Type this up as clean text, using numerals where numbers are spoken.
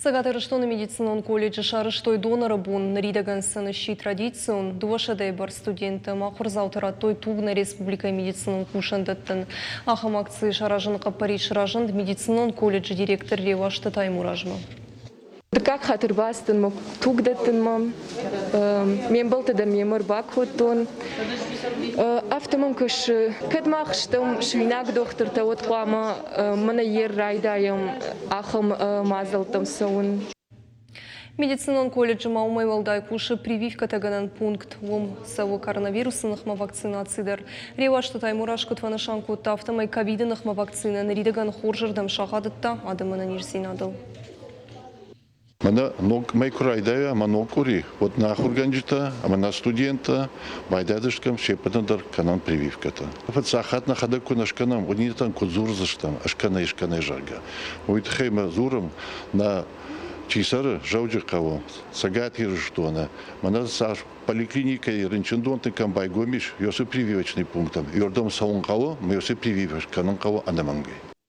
Сагатырыштон медицинон колледжі шарыштой доноры бун наридаган сыныши традицион дуашадай бар студенті мақұрзаутыра той тугна республика медицинон кушандыттын. Ахам акции шаражынқы Париж шаражынд медицинон колледжі директор Ревашты Таймуражма. Как хатырбастын мок тугдаттын мам, мен былтыда мемор бак хоттон. Автомам кыш кадмахштым швинак доктор-то вот хлама мана ер райдаем ахам мазалтым соун. Медицинон колледжі маумай валдай кушы прививка таганан пункт лом саву коронавирусынықма вакцинацидар. Ревашты Таймураш кутванышанку тафтамай ковидынықма вакцина наридаган хоржырдам шағадытта адымына нерсинадыл. Мана майкурайдая, манокури, вот на хурганджита, а на студента, майдадышкам шепатандар канан прививката. Вот сахат на хадаку наш канам, вот не там кудзурзаштам, ашкана жага. Вот хейма зуром на чисары жауджикаво, сагати рыштона. Мана саш поликлиника и рынчендонты камбай гомиш, йосы прививочный пунктом. Йордом саункаво, мы йосы прививаш канан каво анамангай.